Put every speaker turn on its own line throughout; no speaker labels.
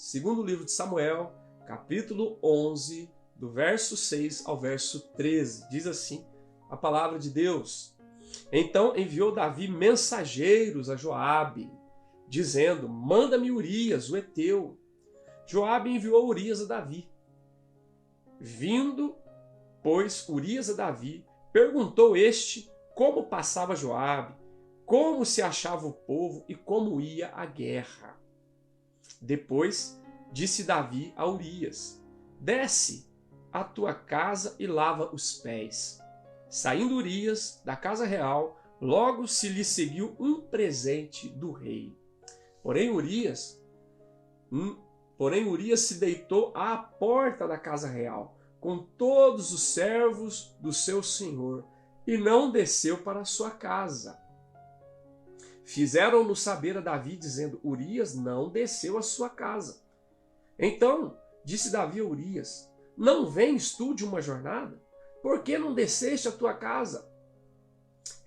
Segundo livro de Samuel, capítulo 11, do verso 6 ao verso 13. Diz assim a palavra de Deus. Então enviou Davi mensageiros a Joabe, dizendo: manda-me Urias, o heteu. Joabe enviou Urias a Davi. Vindo, pois, Urias a Davi, perguntou este como passava Joabe, como se achava o povo e como ia a guerra. Depois disse Davi a Urias: desce à tua casa e lava os pés. Saindo Urias da casa real, logo se lhe seguiu um presente do rei. Porém Urias se deitou à porta da casa real, com todos os servos do seu senhor, e não desceu para a sua casa. Fizeram-no saber a Davi, dizendo: Urias não desceu à sua casa. Então disse Davi a Urias: não vens tu de uma jornada? Por que não desceste à tua casa?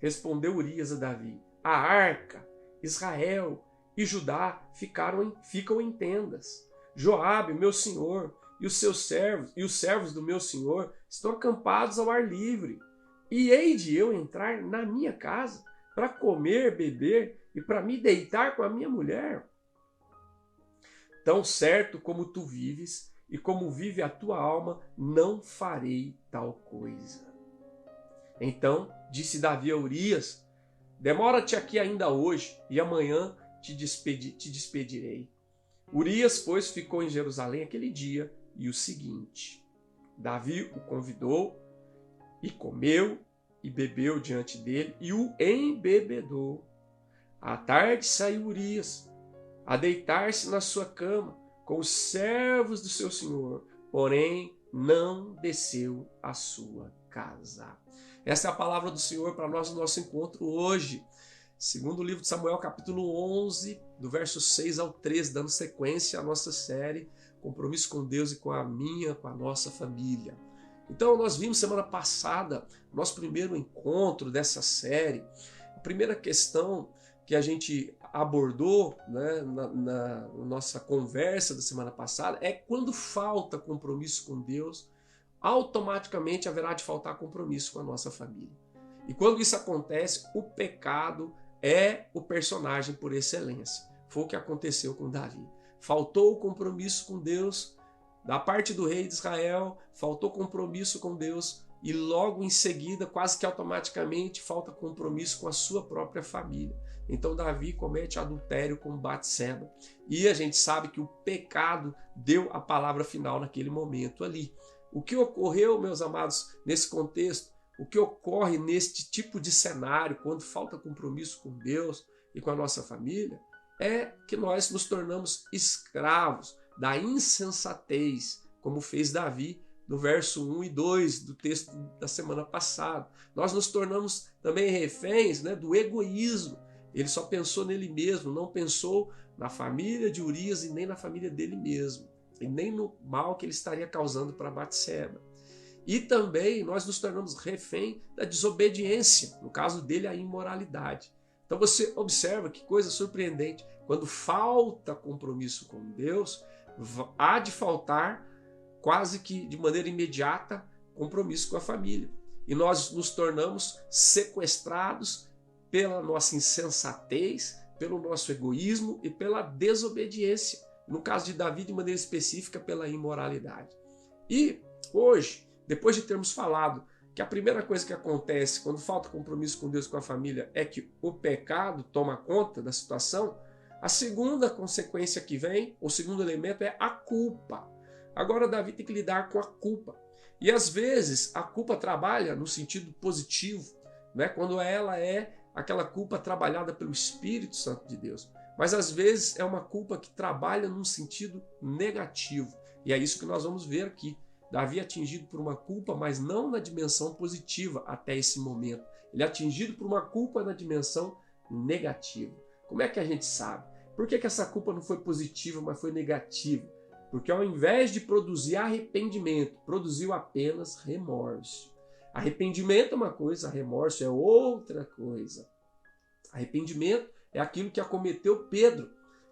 Respondeu Urias a Davi: a arca, Israel e Judá ficam em tendas. Joabe, meu senhor, e os seus servos, e os servos do meu senhor estão acampados ao ar livre. E hei de eu entrar na minha casa para comer, beber e para me deitar com a minha mulher? Tão certo como tu vives e como vive a tua alma, não farei tal coisa. Então disse Davi a Urias: demora-te aqui ainda hoje, e amanhã te despedirei. Urias, pois, ficou em Jerusalém aquele dia e o seguinte. Davi o convidou, e comeu e bebeu diante dele, e o embebedou. À tarde saiu Urias a deitar-se na sua cama com os servos do seu senhor, porém não desceu à sua casa. Essa é a palavra do Senhor para nós no nosso encontro hoje. Segundo o livro de Samuel, capítulo 11, do verso 6 ao 13, dando sequência à nossa série Compromisso com Deus e com a nossa família. Então nós vimos semana passada, nosso primeiro encontro dessa série. A primeira questão que a gente abordou, né, na nossa conversa da semana passada é: quando falta compromisso com Deus, automaticamente haverá de faltar compromisso com a nossa família. E quando isso acontece, o pecado é o personagem por excelência. Foi o que aconteceu com Davi. Faltou o compromisso com Deus da parte do rei de Israel, faltou compromisso com Deus e logo em seguida, quase que automaticamente, falta compromisso com a sua própria família. Então Davi comete adultério com Batseba. E a gente sabe que o pecado deu a palavra final naquele momento ali. O que ocorreu, meus amados, nesse contexto? O que ocorre neste tipo de cenário, quando falta compromisso com Deus e com a nossa família, é que nós nos tornamos escravos da insensatez, como fez Davi no verso 1 e 2 do texto da semana passada. Nós nos tornamos também reféns, né, do egoísmo. Ele só pensou nele mesmo, não pensou na família de Urias e nem na família dele mesmo, e nem no mal que ele estaria causando para Batseba. E também nós nos tornamos refém da desobediência, no caso dele a imoralidade. Então você observa que coisa surpreendente, quando falta compromisso com Deus, há de faltar quase que de maneira imediata compromisso com a família. E nós nos tornamos sequestrados pela nossa insensatez, pelo nosso egoísmo e pela desobediência. No caso de Davi, de maneira específica, pela imoralidade. E hoje, depois de termos falado que a primeira coisa que acontece quando falta compromisso com Deus e com a família é que o pecado toma conta da situação, a segunda consequência que vem, o segundo elemento, é a culpa. Agora Davi tem que lidar com a culpa. E às vezes a culpa trabalha no sentido positivo, né? Quando ela é aquela culpa trabalhada pelo Espírito Santo de Deus. Mas às vezes é uma culpa que trabalha num sentido negativo. E é isso que nós vamos ver aqui. Davi é atingido por uma culpa, mas não na dimensão positiva até esse momento. Ele é atingido por uma culpa na dimensão negativa. Como é que a gente sabe? Por que essa culpa não foi positiva, mas foi negativa? Porque ao invés de produzir arrependimento, produziu apenas remorso. Arrependimento é uma coisa, remorso é outra coisa. Arrependimento é aquilo que acometeu Pedro.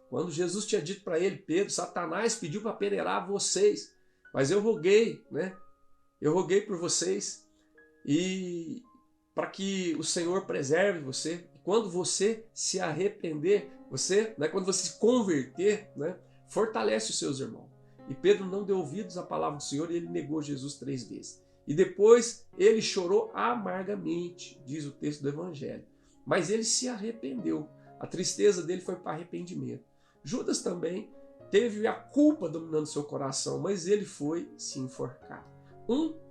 Quando Jesus tinha dito para ele, Pedro, Satanás pediu para peneirar vocês, mas eu roguei, né? Eu roguei por vocês e para que o Senhor preserve você. Quando você se arrepender, você, né, quando você se converter, né, fortalece os seus irmãos. E Pedro não deu ouvidos à palavra do Senhor e ele negou Jesus 3 vezes. E depois ele chorou amargamente, diz o texto do Evangelho. Mas ele se arrependeu. A tristeza dele foi para arrependimento. Judas também teve a culpa dominando seu coração, mas ele foi se enforcar.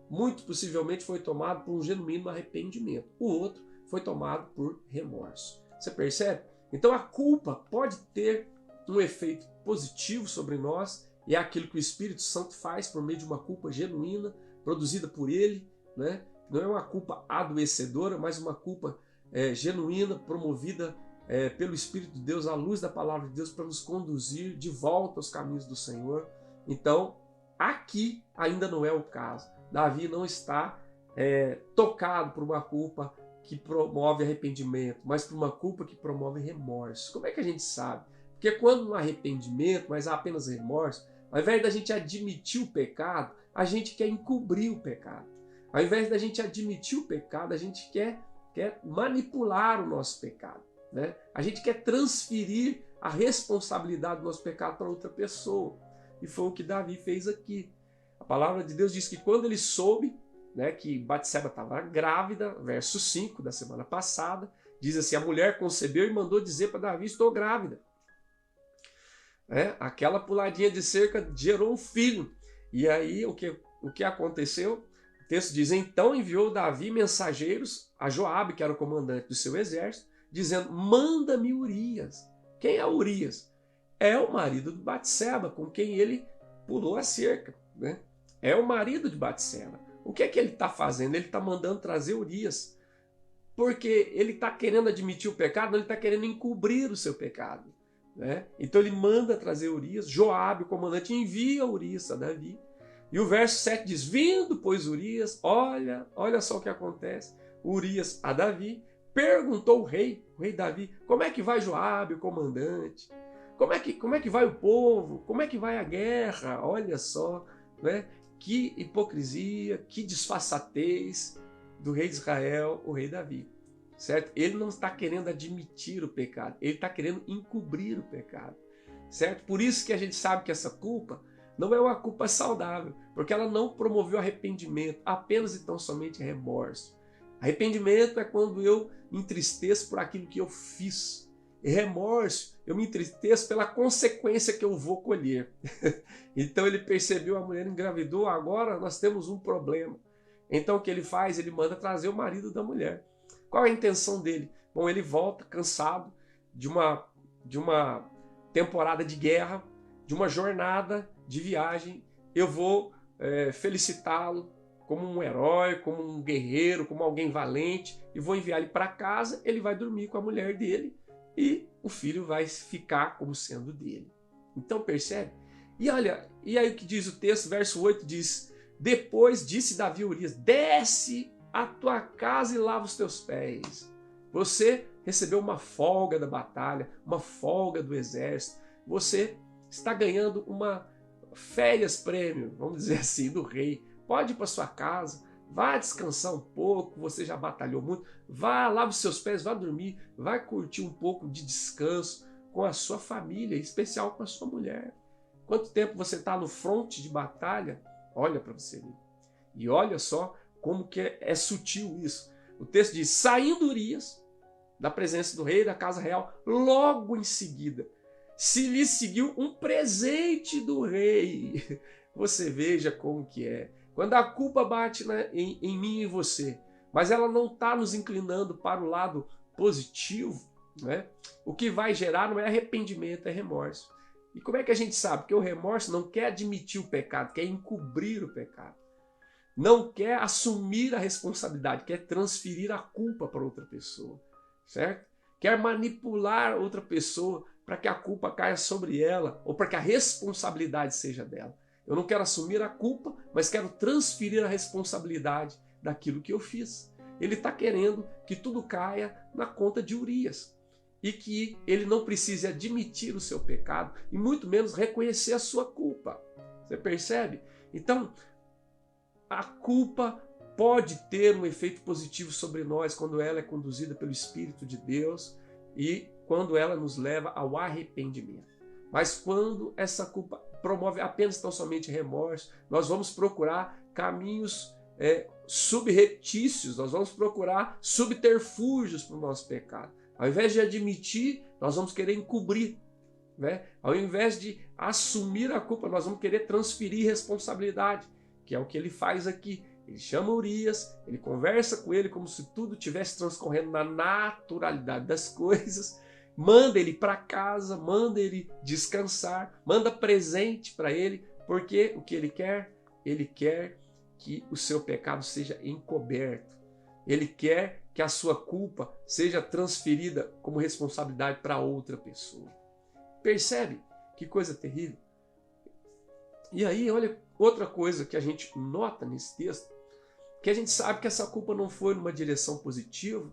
Muito possivelmente foi tomado por um genuíno arrependimento. O outro foi tomado por remorso. Você percebe? Então a culpa pode ter um efeito positivo sobre nós, e é aquilo que o Espírito Santo faz por meio de uma culpa genuína, produzida por ele, né? Não é uma culpa adoecedora, mas uma culpa genuína, promovida pelo Espírito de Deus, à luz da palavra de Deus, para nos conduzir de volta aos caminhos do Senhor. Então, aqui ainda não é o caso. Davi não está tocado por uma culpa que promove arrependimento, mas por uma culpa que promove remorso. Como é que a gente sabe? Porque quando não há arrependimento, mas há apenas remorso, ao invés da gente admitir o pecado, a gente quer encobrir o pecado. Ao invés da gente admitir o pecado, a gente quer manipular o nosso pecado, né? A gente quer transferir a responsabilidade do nosso pecado para outra pessoa. E foi o que Davi fez aqui. A palavra de Deus diz que quando ele soube, né, que Batseba estava grávida, verso 5 da semana passada, diz assim, a mulher concebeu e mandou dizer para Davi, estou grávida. Aquela puladinha de cerca gerou um filho. E aí o que aconteceu? O texto diz, então enviou Davi mensageiros a Joabe, que era o comandante do seu exército, dizendo, manda-me Urias. Quem é Urias? É o marido de Batseba, com quem ele pulou a cerca, né? É o marido de Batseba. O que é que ele está fazendo? Ele está mandando trazer Urias, porque ele está querendo admitir o pecado, ele está querendo encobrir o seu pecado, né? Então ele manda trazer Urias, Joabe, o comandante, envia Urias a Davi. E o verso 7 diz, vindo, pois, Urias, olha só o que acontece. Urias a Davi, perguntou o rei Davi, como é que vai Joabe, o comandante? Como é que vai o povo? Como é que vai a guerra? Olha só, né? Que hipocrisia, que disfarçatez do rei de Israel, o rei Davi. Certo? Ele não está querendo admitir o pecado, ele está querendo encobrir o pecado. Certo? Por isso que a gente sabe que essa culpa não é uma culpa saudável, porque ela não promoveu arrependimento, apenas e tão somente remorso. Arrependimento é quando eu me entristeço por aquilo que eu fiz. E remorso, eu me entristeço pela consequência que eu vou colher. Então ele percebeu, a mulher engravidou, agora nós temos um problema. Então o que ele faz? Ele manda trazer o marido da mulher. Qual é a intenção dele? Bom, ele volta cansado de uma temporada de guerra, de uma jornada de viagem. Eu vou felicitá-lo como um herói, como um guerreiro, como alguém valente, e vou enviar ele para casa, ele vai dormir com a mulher dele e o filho vai ficar como sendo dele. Então percebe? E olha, e aí o que diz o texto, verso 8 diz, depois disse Davi a Urias, desce a tua casa e lava os teus pés. Você recebeu uma folga da batalha, uma folga do exército, você está ganhando uma férias prêmio, vamos dizer assim, do rei. Pode ir para sua casa, vá descansar um pouco, você já batalhou muito, vá, lava os seus pés, vá dormir, vai curtir um pouco de descanso com a sua família, em especial com a sua mulher. Quanto tempo você está no fronte de batalha? Olha para você ver. E olha só como que é sutil isso. O texto diz, saindo Urias da presença do rei, da casa real, logo em seguida, se lhe seguiu um presente do rei. Você veja como que é. Quando a culpa bate em mim e em você, mas ela não está nos inclinando para o lado positivo, né? O que vai gerar não é arrependimento, é remorso. E como é que a gente sabe? Porque o remorso não quer admitir o pecado, quer encobrir o pecado. Não quer assumir a responsabilidade, quer transferir a culpa para outra pessoa, certo? Quer manipular outra pessoa para que a culpa caia sobre ela ou para que a responsabilidade seja dela. Eu não quero assumir a culpa, mas quero transferir a responsabilidade daquilo que eu fiz. Ele está querendo que tudo caia na conta de Urias. e que ele não precise admitir o seu pecado e muito menos reconhecer a sua culpa. Você percebe? Então, a culpa pode ter um efeito positivo sobre nós quando ela é conduzida pelo Espírito de Deus e quando ela nos leva ao arrependimento. Mas quando essa culpa promove apenas tão somente remorso, nós vamos procurar caminhos subreptícios, nós vamos procurar subterfúgios para o nosso pecado. Ao invés de admitir, nós vamos querer encobrir. Né? Ao invés de assumir a culpa, nós vamos querer transferir responsabilidade, que é o que ele faz aqui. Ele chama Urias, ele conversa com ele como se tudo estivesse transcorrendo na naturalidade das coisas, manda ele para casa, manda ele descansar, manda presente para ele, porque o que ele quer? Ele quer que o seu pecado seja encoberto. Ele quer que a sua culpa seja transferida como responsabilidade para outra pessoa. Percebe? Que coisa terrível. E aí, olha outra coisa que a gente nota nesse texto, que a gente sabe que essa culpa não foi numa direção positiva.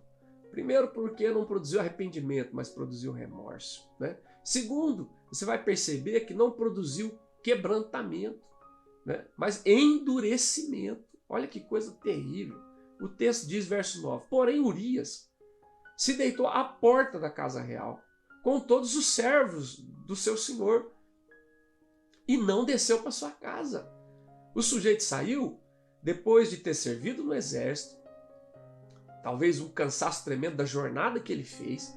Primeiro, porque não produziu arrependimento, mas produziu remorso. Né? Segundo, você vai perceber que não produziu quebrantamento, né? Mas endurecimento. Olha que coisa terrível. O texto diz, verso 9, porém Urias se deitou à porta da casa real, com todos os servos do seu senhor, e não desceu para sua casa. O sujeito saiu depois de ter servido no exército, talvez um cansaço tremendo da jornada que ele fez,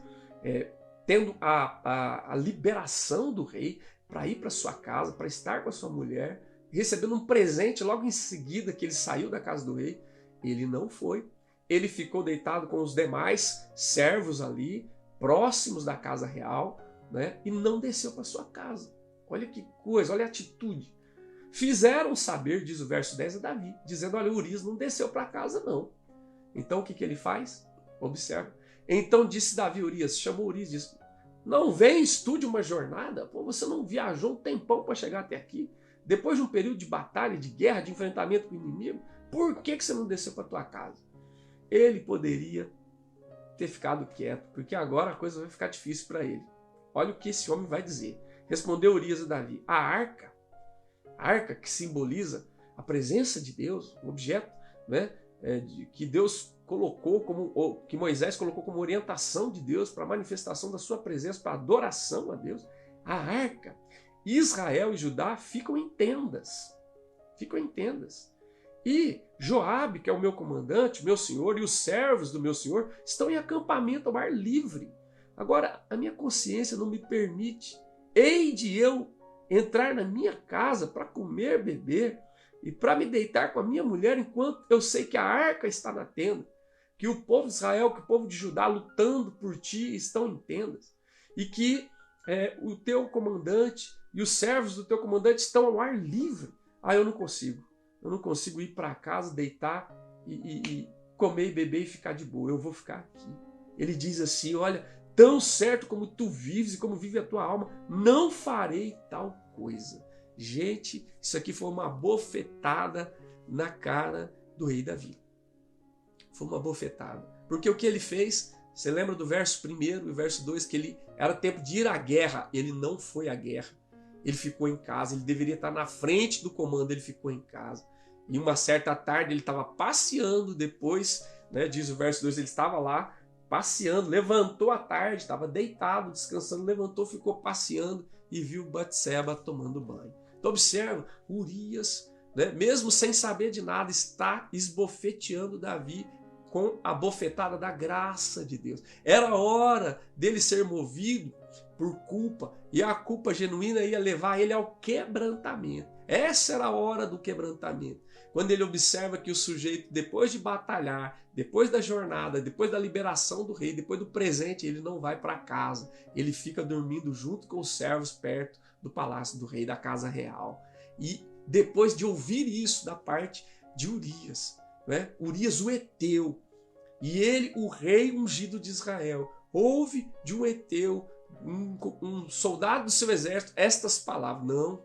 tendo a liberação do rei para ir para sua casa, para estar com a sua mulher, recebendo um presente logo em seguida que ele saiu da casa do rei. Ele não foi. Ele ficou deitado com os demais servos ali, próximos da casa real, né? E não desceu para sua casa. Olha que coisa, olha a atitude. Fizeram saber, diz o verso 10 a Davi, dizendo, olha, Urias não desceu para casa não. Então o que ele faz? Observa. Então disse Davi a Urias, chamou Urias e disse, não vem, estude uma jornada? Pô, você não viajou um tempão para chegar até aqui? Depois de um período de batalha, de guerra, de enfrentamento com o inimigo, por que você não desceu para tua casa? Ele poderia ter ficado quieto, porque agora a coisa vai ficar difícil para ele. Olha o que esse homem vai dizer. Respondeu Urias a Davi, a arca que simboliza a presença de Deus, o objeto, né, que Deus colocou como, que Moisés colocou como orientação de Deus para a manifestação da sua presença, para a adoração a Deus, a arca, Israel e Judá ficam em tendas. Ficam em tendas. E Joabe, que é o meu comandante, meu senhor, e os servos do meu senhor estão em acampamento ao ar livre. Agora, a minha consciência não me permite. Hei de eu entrar na minha casa para comer, beber e para me deitar com a minha mulher enquanto eu sei que a arca está na tenda, que o povo de Israel, que o povo de Judá lutando por ti estão em tendas e que o teu comandante e os servos do teu comandante estão ao ar livre. Eu não consigo. Eu não consigo ir para casa, deitar e comer e beber e ficar de boa. Eu vou ficar aqui. Ele diz assim, olha, tão certo como tu vives e como vive a tua alma, não farei tal coisa. Gente, isso aqui foi uma bofetada na cara do rei Davi. Foi uma bofetada. Porque o que ele fez, você lembra do verso 1 e verso 2, que ele era tempo de ir à guerra. Ele não foi à guerra. Ele ficou em casa. Ele deveria estar na frente do comando, ele ficou em casa. E uma certa tarde ele estava passeando depois, né, diz o verso 2, ele estava lá passeando, levantou à tarde, estava deitado, descansando, levantou, ficou passeando e viu Batseba tomando banho. Então observa, Urias, né, mesmo sem saber de nada, está esbofeteando Davi com a bofetada da graça de Deus. Era hora dele ser movido por culpa, e a culpa genuína ia levar ele ao quebrantamento. Essa era a hora do quebrantamento. Quando ele observa que o sujeito, depois de batalhar, depois da jornada, depois da liberação do rei, depois do presente, ele não vai para casa. Ele fica dormindo junto com os servos perto do palácio do rei, da casa real. E depois de ouvir isso da parte de Urias, né? Urias o heteu, e ele, o rei ungido de Israel, ouve de um heteu, um soldado do seu exército, estas palavras: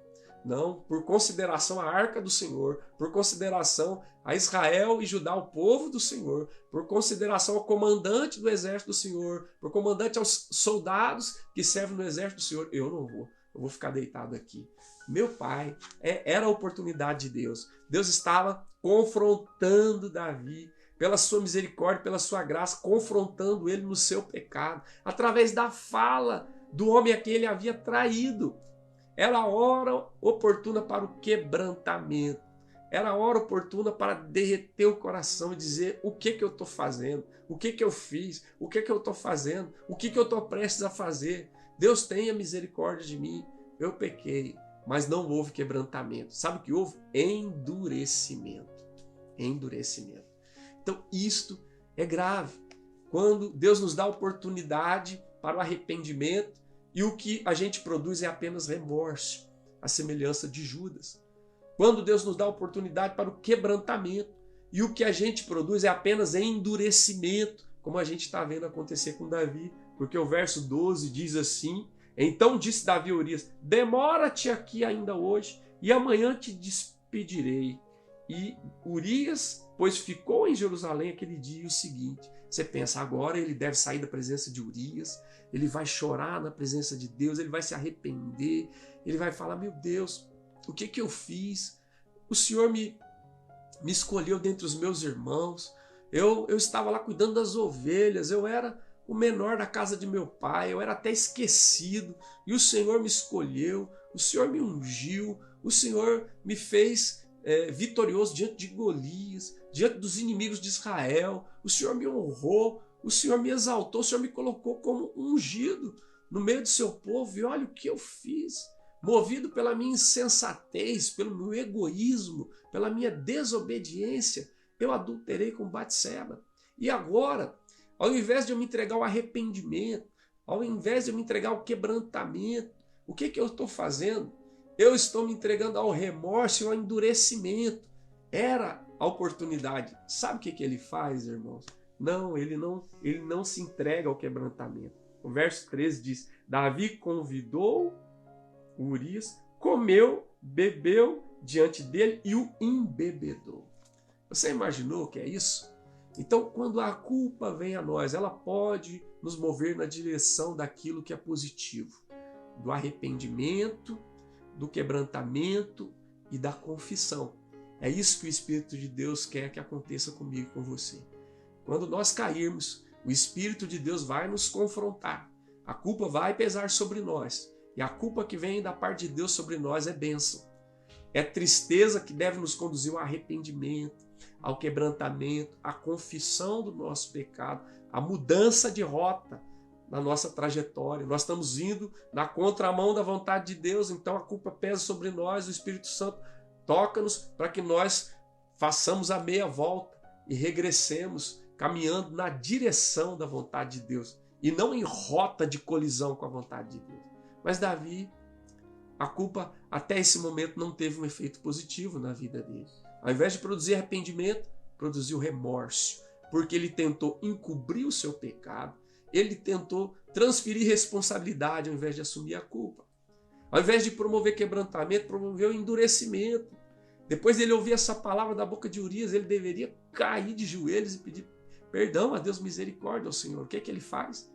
Não, por consideração à arca do Senhor, por consideração a Israel e Judá, o povo do Senhor, por consideração ao comandante do exército do Senhor, por comandante aos soldados que servem no exército do Senhor, eu não vou. Eu vou ficar deitado aqui. Meu pai, era a oportunidade de Deus. Deus estava confrontando Davi, pela sua misericórdia, pela sua graça, confrontando ele no seu pecado, através da fala do homem a quem ele havia traído. Era a hora oportuna para o quebrantamento. Era a hora oportuna para derreter o coração e dizer o que eu estou fazendo, o que eu fiz, o que eu estou fazendo, o que eu estou prestes a fazer. Deus tenha misericórdia de mim. Eu pequei, mas não houve quebrantamento. Sabe o que houve? Endurecimento. Endurecimento. Então isto é grave. Quando Deus nos dá oportunidade para o arrependimento, e o que a gente produz é apenas remorso, a semelhança de Judas. Quando Deus nos dá oportunidade para o quebrantamento, e o que a gente produz é apenas endurecimento, como a gente está vendo acontecer com Davi, porque o verso 12 diz assim: então disse Davi a Urias, demora-te aqui ainda hoje, e amanhã te despedirei. E Urias, pois ficou em Jerusalém aquele dia e o seguinte. Você pensa, agora ele deve sair da presença de Urias, ele vai chorar na presença de Deus, ele vai se arrepender, ele vai falar, meu Deus, o que eu fiz? O Senhor me escolheu dentre os meus irmãos, eu estava lá cuidando das ovelhas, eu era o menor da casa de meu pai, eu era até esquecido, e o Senhor me escolheu, o Senhor me ungiu, o Senhor me fez vitorioso diante de Golias, diante dos inimigos de Israel, o Senhor me honrou, o Senhor me exaltou, o Senhor me colocou como ungido no meio do seu povo, e olha o que eu fiz. Movido pela minha insensatez, pelo meu egoísmo, pela minha desobediência, eu adulterei com Batseba. E agora, ao invés de eu me entregar ao arrependimento, ao invés de eu me entregar ao quebrantamento, o que eu estou fazendo? Eu estou me entregando ao remorso e ao endurecimento. Era a oportunidade. Sabe o que ele faz, irmãos? Não, ele não se entrega ao quebrantamento. O verso 13 diz, Davi convidou Urias, comeu, bebeu diante dele e o embebedou. Você imaginou o que é isso? Então, quando a culpa vem a nós, ela pode nos mover na direção daquilo que é positivo, do arrependimento, do quebrantamento e da confissão. É isso que o Espírito de Deus quer que aconteça comigo e com você. Quando nós cairmos, o Espírito de Deus vai nos confrontar. A culpa vai pesar sobre nós. E a culpa que vem da parte de Deus sobre nós é bênção. É tristeza que deve nos conduzir ao arrependimento, ao quebrantamento, à confissão do nosso pecado, à mudança de rota na nossa trajetória. Nós estamos indo na contramão da vontade de Deus, então a culpa pesa sobre nós, o Espírito Santo toca-nos para que nós façamos a meia volta e regressemos caminhando na direção da vontade de Deus e não em rota de colisão com a vontade de Deus. Mas Davi, a culpa até esse momento não teve um efeito positivo na vida dele. Ao invés de produzir arrependimento, produziu remorso, porque ele tentou encobrir o seu pecado, ele tentou transferir responsabilidade ao invés de assumir a culpa. Ao invés de promover quebrantamento, promoveu endurecimento. Depois de ele ouvir essa palavra da boca de Urias, ele deveria cair de joelhos e pedir perdão a Deus, misericórdia ao Senhor. O que é que ele faz?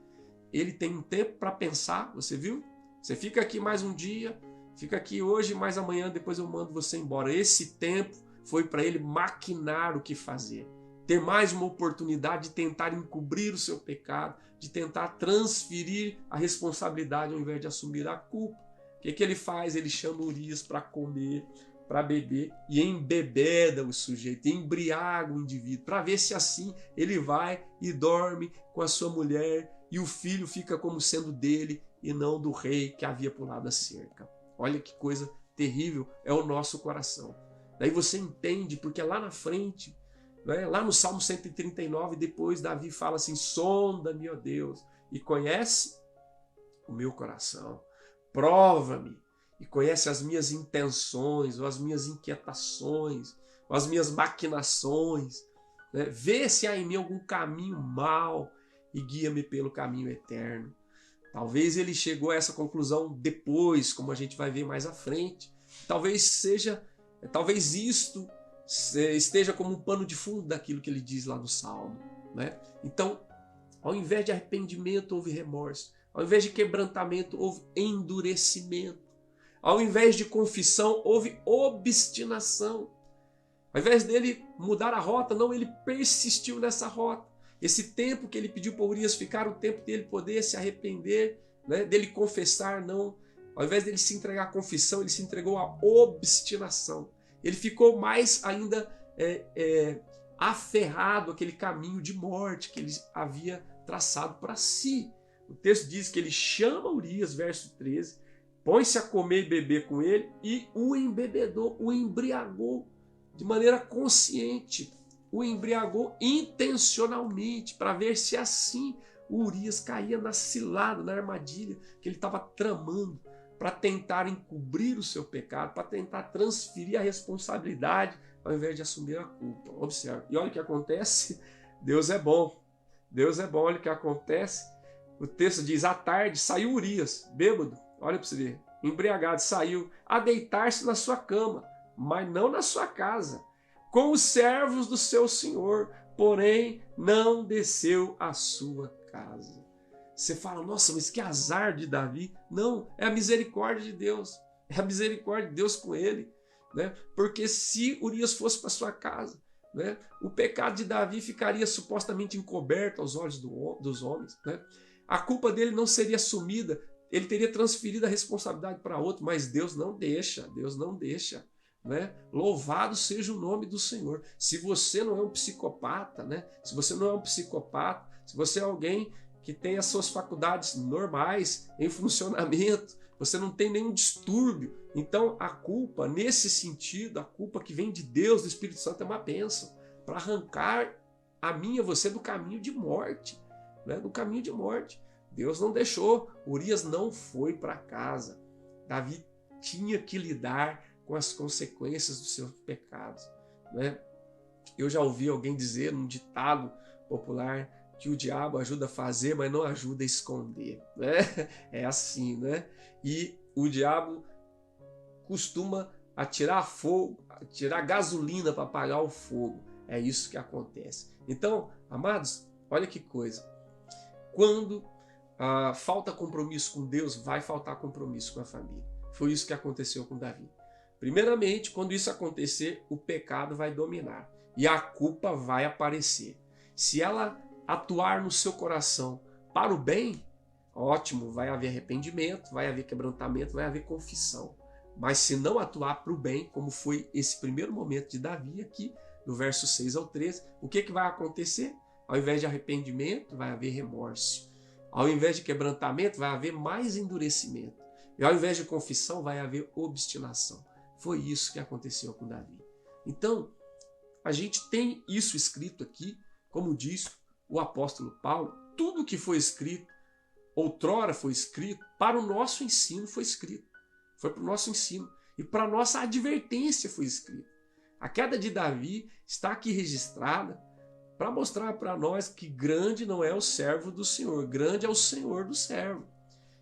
Ele tem um tempo para pensar, você viu? Você fica aqui mais um dia, fica aqui hoje, mais amanhã, depois eu mando você embora. Esse tempo foi para ele maquinar o que fazer. Ter mais uma oportunidade de tentar encobrir o seu pecado, de tentar transferir a responsabilidade ao invés de assumir a culpa. O que ele faz? Ele chama Urias para comer, para beber e embebeda o sujeito, embriaga o indivíduo, para ver se assim ele vai e dorme com a sua mulher e o filho fica como sendo dele e não do rei que havia pulado a cerca. Olha que coisa terrível é o nosso coração. Daí você entende, porque lá na frente, lá no Salmo 139, depois Davi fala assim, sonda-me, ó Deus, e conhece o meu coração, prova-me, e conhece as minhas intenções, ou as minhas inquietações, ou as minhas maquinações, vê se há em mim algum caminho mau, e guia-me pelo caminho eterno. Talvez ele chegou a essa conclusão depois, como a gente vai ver mais à frente, Talvez isto esteja como um pano de fundo daquilo que ele diz lá no Salmo, né? Então, ao invés de arrependimento, houve remorso. Ao invés de quebrantamento, houve endurecimento. Ao invés de confissão, houve obstinação. Ao invés dele mudar a rota, não, ele persistiu nessa rota. Esse tempo que ele pediu para Urias ficar, o tempo dele poder se arrepender, né, dele confessar, não. Ao invés dele se entregar à confissão, ele se entregou à obstinação. Ele ficou mais ainda aferrado àquele caminho de morte que ele havia traçado para si. O texto diz que ele chama Urias, verso 13, põe-se a comer e beber com ele e o embebedou, o embriagou de maneira consciente, o embriagou intencionalmente para ver se assim o Urias caía na cilada, na armadilha que ele estava tramando para tentar encobrir o seu pecado, para tentar transferir a responsabilidade ao invés de assumir a culpa. Observe. E olha o que acontece. Deus é bom. Deus é bom. Olha o que acontece. O texto diz, à tarde saiu Urias, bêbado, olha para você ver, embriagado, saiu a deitar-se na sua cama, mas não na sua casa, com os servos do seu senhor, porém não desceu à sua casa. Você fala, nossa, mas que azar de Davi. Não, é a misericórdia de Deus. É a misericórdia de Deus com ele, né? Porque se Urias fosse para sua casa, né, o pecado de Davi ficaria supostamente encoberto aos olhos dos homens, né? A culpa dele não seria assumida, ele teria transferido a responsabilidade para outro, mas Deus não deixa, Deus não deixa. Né? Louvado seja o nome do Senhor. Se você não é um psicopata, né? Se você não é um psicopata, se você é alguém que tem as suas faculdades normais em funcionamento, você não tem nenhum distúrbio, então a culpa, nesse sentido, a culpa que vem de Deus, do Espírito Santo, é uma bênção para arrancar a mim e você do caminho de morte, né? Do caminho de morte. Deus não deixou, Urias não foi para casa. Davi tinha que lidar com as consequências dos seus pecados, né? Eu já ouvi alguém dizer num ditado popular que o diabo ajuda a fazer, mas não ajuda a esconder, né? É assim, né? E o diabo costuma atirar fogo, atirar gasolina para apagar o fogo. É isso que acontece. Então, amados, olha que coisa. Quando falta compromisso com Deus, vai faltar compromisso com a família. Foi isso que aconteceu com Davi. Primeiramente, quando isso acontecer, o pecado vai dominar e a culpa vai aparecer. Se ela atuar no seu coração para o bem, ótimo, vai haver arrependimento, vai haver quebrantamento, vai haver confissão. Mas se não atuar para o bem, como foi esse primeiro momento de Davi aqui, no verso 6 ao 13, o que vai acontecer? Ao invés de arrependimento, vai haver remorso. Ao invés de quebrantamento, vai haver mais endurecimento. E ao invés de confissão, vai haver obstinação. Foi isso que aconteceu com Davi. Então, a gente tem isso escrito aqui, como diz o apóstolo Paulo, tudo que foi escrito, outrora foi escrito, para o nosso ensino foi escrito. Foi para o nosso ensino. E para a nossa advertência foi escrito. A queda de Davi está aqui registrada para mostrar para nós que grande não é o servo do Senhor, grande é o Senhor do servo.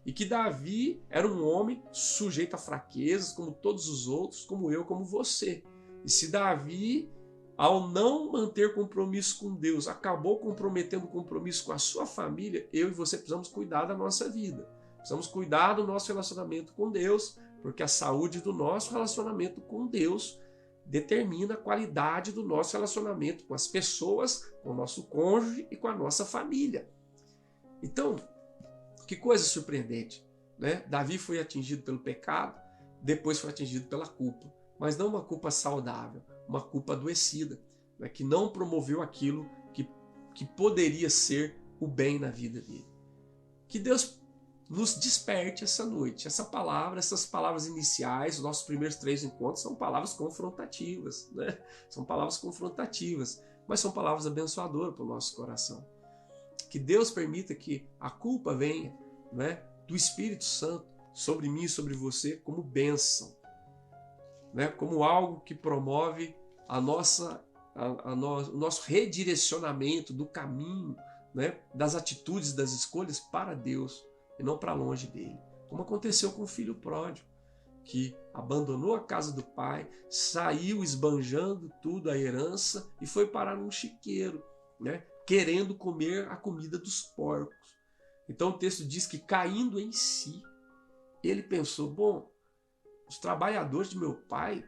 E que Davi era um homem sujeito a fraquezas, como todos os outros, como eu, como você. E se Davi, ao não manter compromisso com Deus, acabou comprometendo o compromisso com a sua família, eu e você precisamos cuidar da nossa vida. Precisamos cuidar do nosso relacionamento com Deus, porque a saúde do nosso relacionamento com Deus determina a qualidade do nosso relacionamento com as pessoas, com o nosso cônjuge e com a nossa família. Então, que coisa surpreendente, né? Davi foi atingido pelo pecado, depois foi atingido pela culpa, mas não uma culpa saudável, uma culpa adoecida, né? Que não promoveu aquilo que poderia ser o bem na vida dele. Que Deus nos desperte essa noite. Essas palavras iniciais, os nossos primeiros 3 encontros, são palavras confrontativas, né? São palavras confrontativas, mas são palavras abençoadoras para o nosso coração. Que Deus permita que a culpa venha, né, do Espírito Santo sobre mim e sobre você como bênção, né, como algo que promove o nosso redirecionamento do caminho, né, das atitudes, das escolhas para Deus e não para longe dele. Como aconteceu com o filho pródigo. que abandonou a casa do pai, saiu esbanjando tudo, a herança, e foi parar num chiqueiro, né? Querendo comer a comida dos porcos. Então o texto diz que, caindo em si, ele pensou, bom, os trabalhadores de meu pai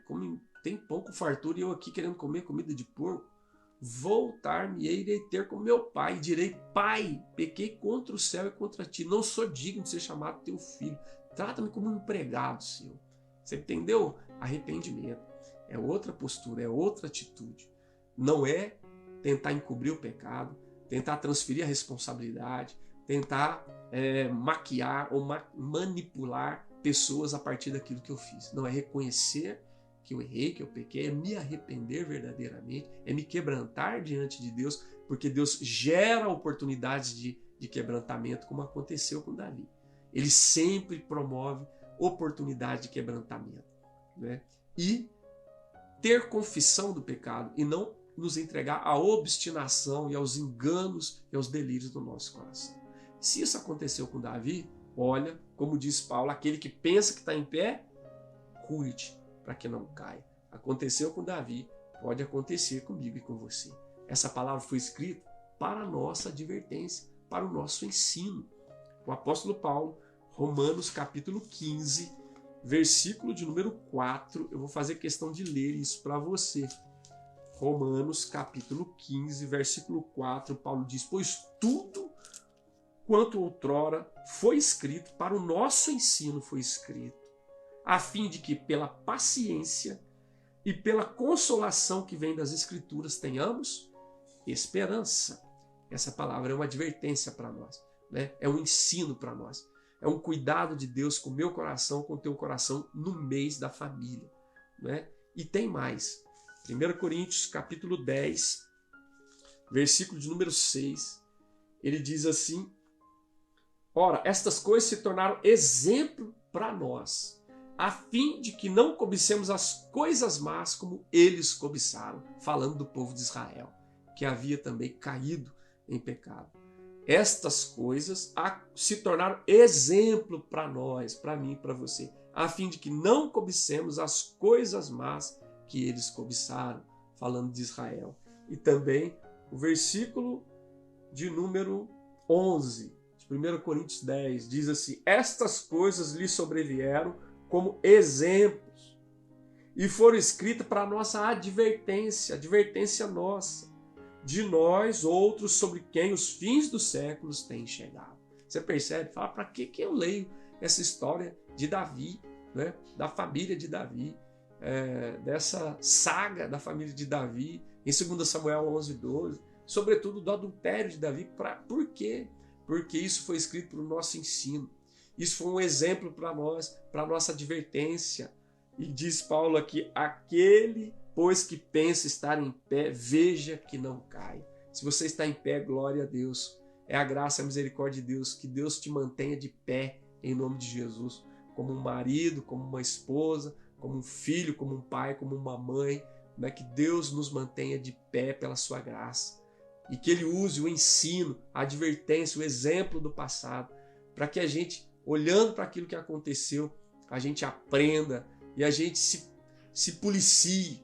têm pão com fartura e eu aqui querendo comer comida de porco. Voltar-me-ei e ter com meu pai, e direi, pai, pequei contra o céu e contra ti, não sou digno de ser chamado teu filho, trata-me como um empregado seu. Você entendeu? Arrependimento é outra postura, é outra atitude. Não é tentar encobrir o pecado, tentar transferir a responsabilidade, tentar maquiar ou manipular pessoas a partir daquilo que eu fiz. Não, é reconhecer que eu errei, que eu pequei, é me arrepender verdadeiramente, é me quebrantar diante de Deus, porque Deus gera oportunidades de quebrantamento, como aconteceu com Davi. Ele sempre promove oportunidade de quebrantamento, né? E ter confissão do pecado e não nos entregar à obstinação e aos enganos e aos delírios do nosso coração. Se isso aconteceu com Davi, olha, como diz Paulo, aquele que pensa que está em pé, cuide para que não caia. Aconteceu com Davi, pode acontecer comigo e com você. Essa palavra foi escrita para a nossa advertência, para o nosso ensino. O apóstolo Paulo, Romanos capítulo 15, versículo de número 4, eu vou fazer questão de ler isso para você. Romanos capítulo 15, versículo 4, Paulo diz, pois tudo quanto outrora foi escrito, para o nosso ensino foi escrito, a fim de que pela paciência e pela consolação que vem das Escrituras tenhamos esperança. Essa palavra é uma advertência para nós, né? É um ensino para nós. É um cuidado de Deus com o meu coração, com o teu coração no mês da família, né? E tem mais. 1 Coríntios capítulo 10, versículo de número 6, ele diz assim, ora, estas coisas se tornaram exemplo para nós, a fim de que não cobicemos as coisas más como eles cobiçaram, falando do povo de Israel, que havia também caído em pecado. Estas coisas se tornaram exemplo para nós, para mim e para você, a fim de que não cobicemos as coisas más que eles cobiçaram, falando de Israel. E também o versículo de número 11, de 1 Coríntios 10, diz assim, estas coisas lhe sobrevieram como exemplos e foram escritas para a nossa advertência nossa, de nós outros sobre quem os fins dos séculos têm chegado. Você percebe? Fala, para que eu leio essa história de Davi, né? Da família de Davi, dessa saga da família de Davi, em 2 Samuel 11, 12, sobretudo do adultério de Davi. Por quê? Porque isso foi escrito para o nosso ensino. Isso foi um exemplo para nós, para a nossa advertência. E diz Paulo aqui, aquele, pois, que pensa estar em pé, veja que não cai. Se você está em pé, glória a Deus. É a graça e a misericórdia de Deus, que Deus te mantenha de pé, em nome de Jesus, como um marido, como uma esposa, como um filho, como um pai, como uma mãe, né? Que Deus nos mantenha de pé pela sua graça. E que Ele use o ensino, a advertência, o exemplo do passado, para que a gente, olhando para aquilo que aconteceu, a gente aprenda e a gente se policie,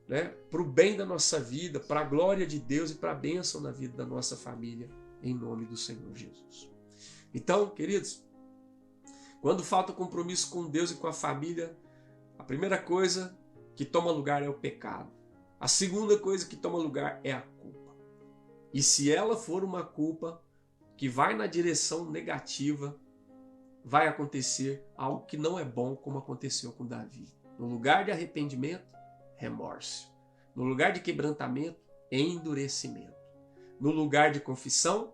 né, para o bem da nossa vida, para a glória de Deus e para a bênção na vida da nossa família, em nome do Senhor Jesus. Então, queridos, quando falta compromisso com Deus e com a família, a primeira coisa que toma lugar é o pecado. A segunda coisa que toma lugar é a culpa. E se ela for uma culpa que vai na direção negativa, vai acontecer algo que não é bom, como aconteceu com Davi. No lugar de arrependimento, remorso. No lugar de quebrantamento, endurecimento. No lugar de confissão,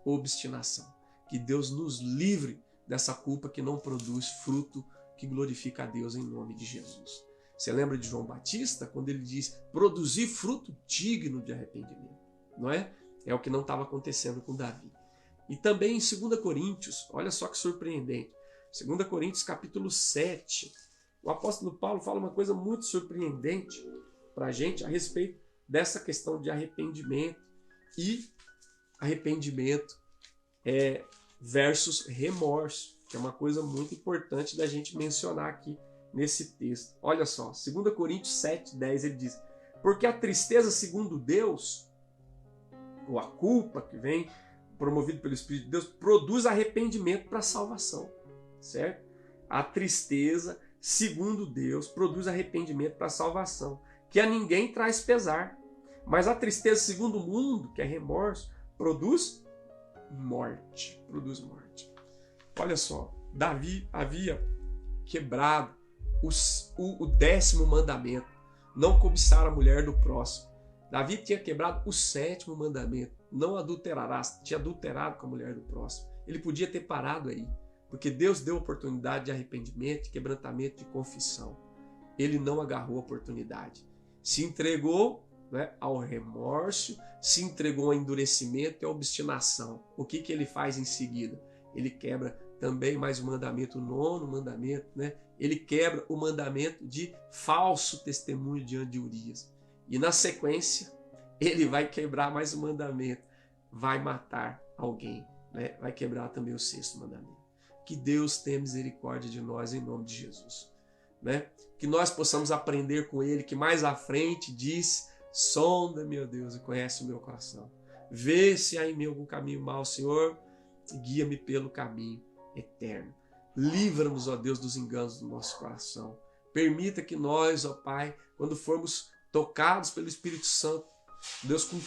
obstinação. Que Deus nos livre dessa culpa que não produz fruto que glorifica a Deus, em nome de Jesus. Você lembra de João Batista, quando ele diz produzir fruto digno de arrependimento, não é? É o que não estava acontecendo com Davi. E também em 2 Coríntios, olha só que surpreendente, 2 Coríntios capítulo 7, o apóstolo Paulo fala uma coisa muito surpreendente para a gente a respeito dessa questão de arrependimento. E arrependimento versus remorso. que é uma coisa muito importante da gente mencionar aqui nesse texto. Olha só, 2 Coríntios 7:10, ele diz: porque a tristeza segundo Deus, ou a culpa que vem promovido pelo Espírito de Deus, produz arrependimento para a salvação, certo? A tristeza segundo Deus produz arrependimento para a salvação, que a ninguém traz pesar. Mas a tristeza segundo o mundo, que é remorso, produz morte. Produz morte. Olha só, Davi havia quebrado o 10º mandamento, não cobiçar a mulher do próximo. Davi tinha quebrado o 7º mandamento, não adulterarás, tinha adulterado com a mulher do próximo. Ele podia ter parado aí, porque Deus deu oportunidade de arrependimento, de quebrantamento, de confissão. Ele não agarrou a oportunidade. Se entregou, né, ao remorso, se entregou ao endurecimento e à obstinação. O que ele faz em seguida? Ele quebra também mais o mandamento, o 9º mandamento, né? Ele quebra o mandamento de falso testemunho diante de Urias. E na sequência, ele vai quebrar mais um mandamento, vai matar alguém, né? Vai quebrar também o 6º mandamento. Que Deus tenha misericórdia de nós em nome de Jesus, né? Que nós possamos aprender com ele, que mais à frente diz: sonda, meu Deus, e conhece o meu coração. Vê se há em mim algum caminho mau, Senhor, e guia-me pelo caminho eterno. Livra-nos, ó Deus, dos enganos do nosso coração. Permita que nós, ó Pai, quando formos tocados pelo Espírito Santo, Deus, com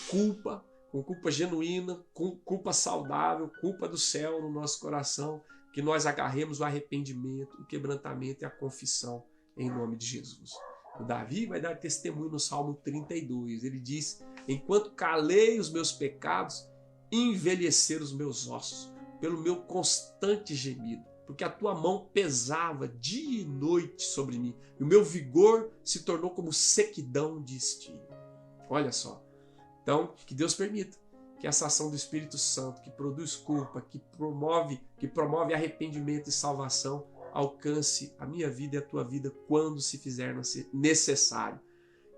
culpa genuína, com culpa saudável, culpa do céu no nosso coração, que nós agarremos o arrependimento, o quebrantamento e a confissão em nome de Jesus. O Davi vai dar testemunho no Salmo 32. Ele diz: enquanto calei os meus pecados, envelheceram os meus ossos, pelo meu constante gemido, porque a tua mão pesava dia e noite sobre mim, e o meu vigor se tornou como sequidão de estio. Olha só. Então, que Deus permita que essa ação do Espírito Santo, que produz culpa, que promove arrependimento e salvação, alcance a minha vida e a tua vida quando se fizer necessário.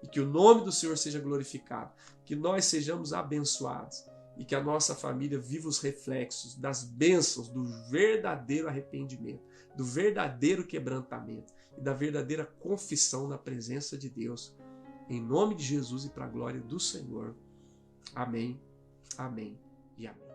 E que o nome do Senhor seja glorificado, que nós sejamos abençoados e que a nossa família viva os reflexos das bênçãos do verdadeiro arrependimento, do verdadeiro quebrantamento e da verdadeira confissão na presença de Deus. Em nome de Jesus e para a glória do Senhor. Amém, amém e amém.